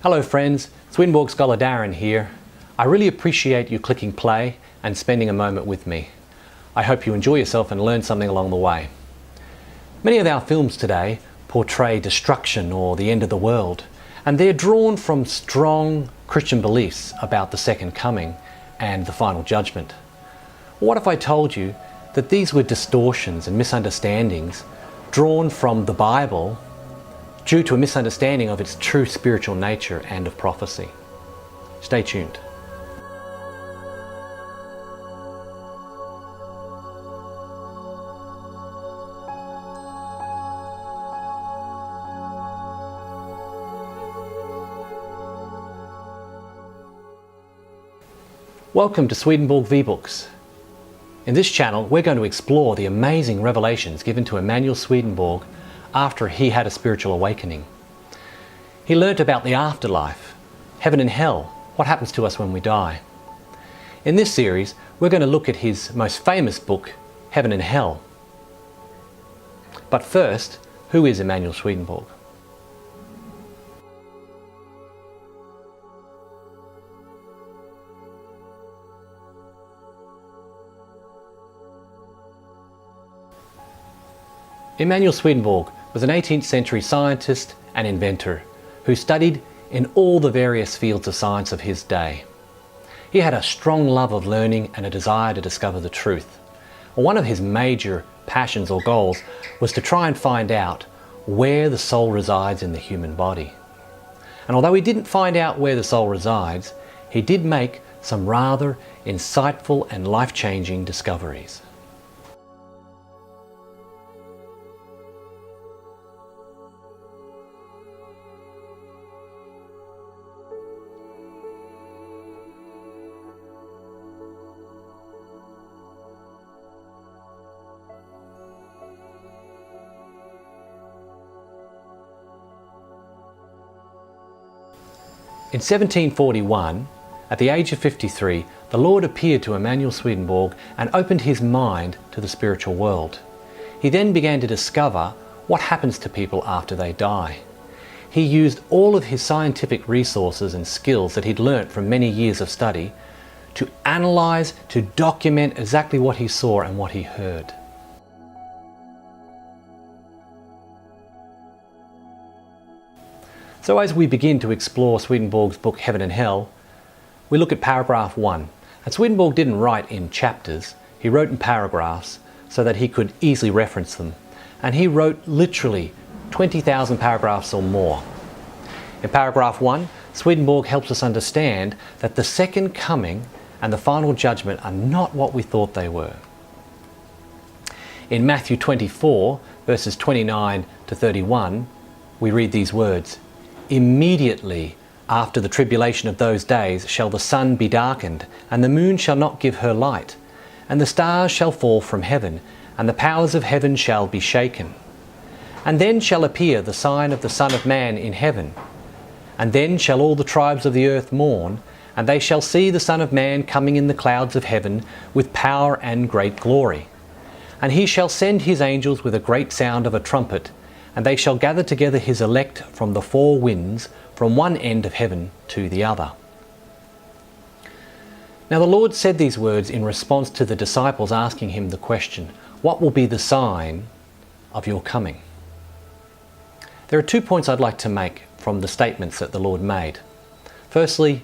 Hello friends, Swedenborg scholar Darren here. I really appreciate you clicking play and spending a moment with me. I hope you enjoy yourself and learn something along the way. Many of our films today portray destruction or the end of the world, and they're drawn from strong Christian beliefs about the second coming and the final judgment. What if I told you that these were distortions and misunderstandings drawn from the Bible due to a misunderstanding of its true spiritual nature and of prophecy? Stay tuned. Welcome to Swedenborg vBooks. In this channel, we're going to explore the amazing revelations given to Emanuel Swedenborg after he had a spiritual awakening. He learnt about the afterlife, heaven and hell, what happens to us when we die. In this series, we're going to look at his most famous book, Heaven and Hell. But first, who is Emanuel Swedenborg? Emanuel Swedenborg was an 18th century scientist and inventor who studied in all the various fields of science of his day. He had a strong love of learning and a desire to discover the truth. One of his major passions or goals was to try and find out where the soul resides in the human body. And although he didn't find out where the soul resides, he did make some rather insightful and life-changing discoveries. In 1741, at the age of 53, the Lord appeared to Emanuel Swedenborg and opened his mind to the spiritual world. He then began to discover what happens to people after they die. He used all of his scientific resources and skills that he'd learnt from many years of study to analyze, to document exactly what he saw and what he heard. So as we begin to explore Swedenborg's book Heaven and Hell, we look at paragraph 1. And Swedenborg didn't write in chapters, he wrote in paragraphs so that he could easily reference them. And he wrote literally 20,000 paragraphs or more. In paragraph 1, Swedenborg helps us understand that the second coming and the final judgment are not what we thought they were. In Matthew 24, verses 29 to 31, we read these words, "Immediately after the tribulation of those days shall the sun be darkened, and the moon shall not give her light, and the stars shall fall from heaven, and the powers of heaven shall be shaken. And then shall appear the sign of the Son of Man in heaven. And then shall all the tribes of the earth mourn, and they shall see the Son of Man coming in the clouds of heaven with power and great glory. And he shall send his angels with a great sound of a trumpet, and they shall gather together his elect from the four winds, from one end of heaven to the other." Now the Lord said these words in response to the disciples asking him the question, "What will be the sign of your coming?" There are 2 points I'd like to make from the statements that the Lord made. Firstly,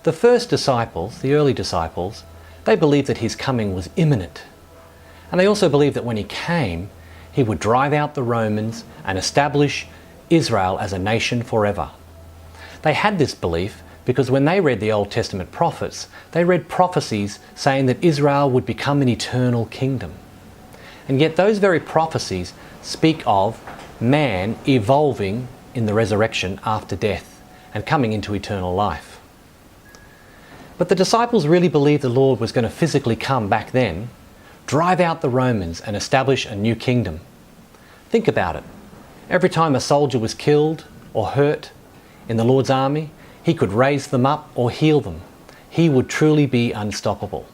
the first disciples, the early disciples, they believed that his coming was imminent. And they also believed that when he came, he would drive out the Romans and establish Israel as a nation forever. They had this belief because when they read the Old Testament prophets, they read prophecies saying that Israel would become an eternal kingdom. And yet those very prophecies speak of man evolving in the resurrection after death and coming into eternal life. But the disciples really believed the Lord was going to physically come back then, drive out the Romans and establish a new kingdom. Think about it. Every time a soldier was killed or hurt in the Lord's army, he could raise them up or heal them. He would truly be unstoppable.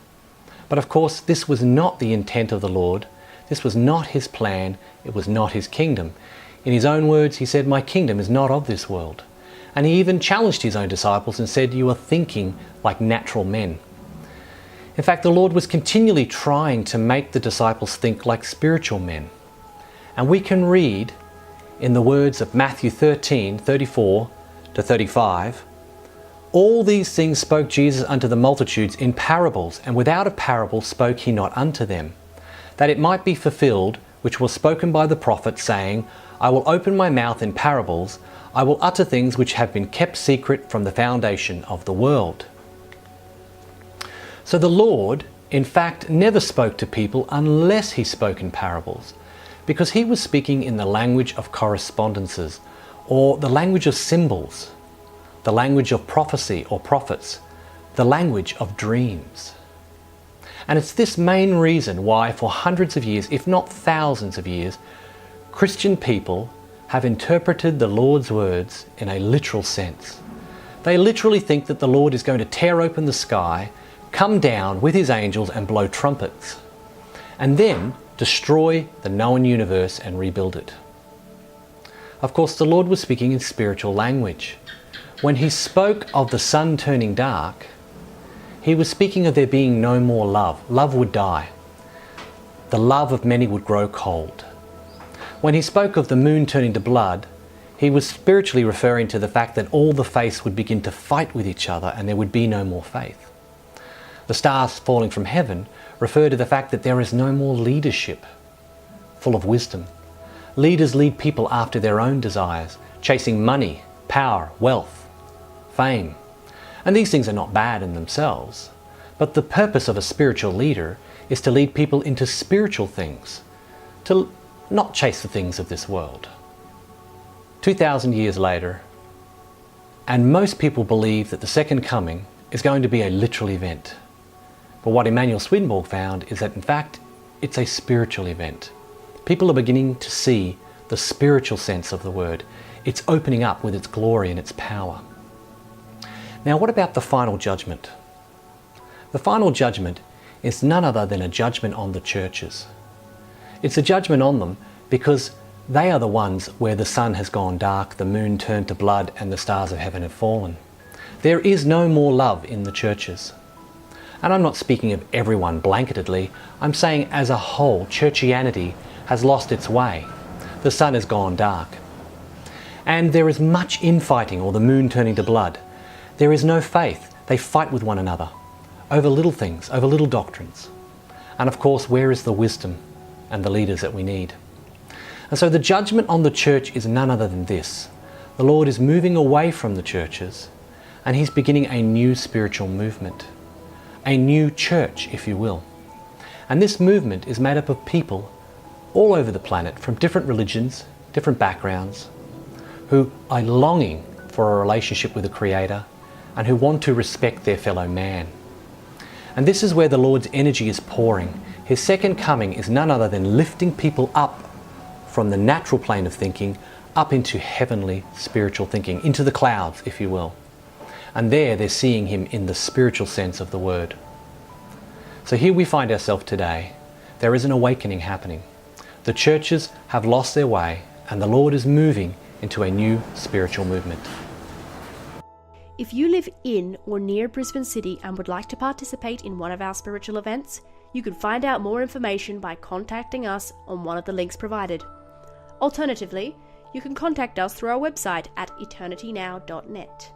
But of course, this was not the intent of the Lord. This was not his plan. It was not his kingdom. In his own words, he said, "My kingdom is not of this world." And he even challenged his own disciples and said, "You are thinking like natural men." In fact, the Lord was continually trying to make the disciples think like spiritual men. And we can read in the words of Matthew 13:34 to 35, "All these things spoke Jesus unto the multitudes in parables, and without a parable spoke he not unto them, that it might be fulfilled which was spoken by the prophet, saying, I will open my mouth in parables, I will utter things which have been kept secret from the foundation of the world." So the Lord, in fact, never spoke to people unless he spoke in parables, because he was speaking in the language of correspondences, or the language of symbols, the language of prophecy or prophets, the language of dreams. And it's this main reason why for hundreds of years, if not thousands of years, Christian people have interpreted the Lord's words in a literal sense. They literally think that the Lord is going to tear open the sky, come down with his angels and blow trumpets, and then destroy the known universe and rebuild it. Of course, the Lord was speaking in spiritual language. When he spoke of the sun turning dark, he was speaking of there being no more love. Love would die. The love of many would grow cold. When he spoke of the moon turning to blood, he was spiritually referring to the fact that all the faiths would begin to fight with each other and there would be no more faith. The stars falling from heaven refer to the fact that there is no more leadership full of wisdom. Leaders lead people after their own desires, chasing money, power, wealth, fame. And these things are not bad in themselves, but the purpose of a spiritual leader is to lead people into spiritual things, to not chase the things of this world. 2,000 years later, and most people believe that the second coming is going to be a literal event. But what Emanuel Swedenborg found is that in fact, it's a spiritual event. People are beginning to see the spiritual sense of the word. It's opening up with its glory and its power. Now, what about the final judgment? The final judgment is none other than a judgment on the churches. It's a judgment on them because they are the ones where the sun has gone dark, the moon turned to blood, and the stars of heaven have fallen. There is no more love in the churches. And I'm not speaking of everyone blanketedly. I'm saying as a whole, churchianity has lost its way. The sun has gone dark. And there is much infighting, or the moon turning to blood. There is no faith. They fight with one another over little things, over little doctrines. And of course, where is the wisdom and the leaders that we need? And so the judgment on the church is none other than this. The Lord is moving away from the churches, and he's beginning a new spiritual movement. A new church, if you will. And this movement is made up of people all over the planet from different religions, different backgrounds, who are longing for a relationship with the Creator and who want to respect their fellow man. And this is where the Lord's energy is pouring. His second coming is none other than lifting people up from the natural plane of thinking up into heavenly spiritual thinking, into the clouds, if you will. And there they're seeing him in the spiritual sense of the word. So here we find ourselves today. There is an awakening happening. The churches have lost their way, and the Lord is moving into a new spiritual movement. If you live in or near Brisbane City and would like to participate in one of our spiritual events, you can find out more information by contacting us on one of the links provided. Alternatively, you can contact us through our website at eternitynow.net.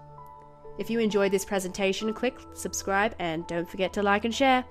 If you enjoyed this presentation, click subscribe and don't forget to like and share.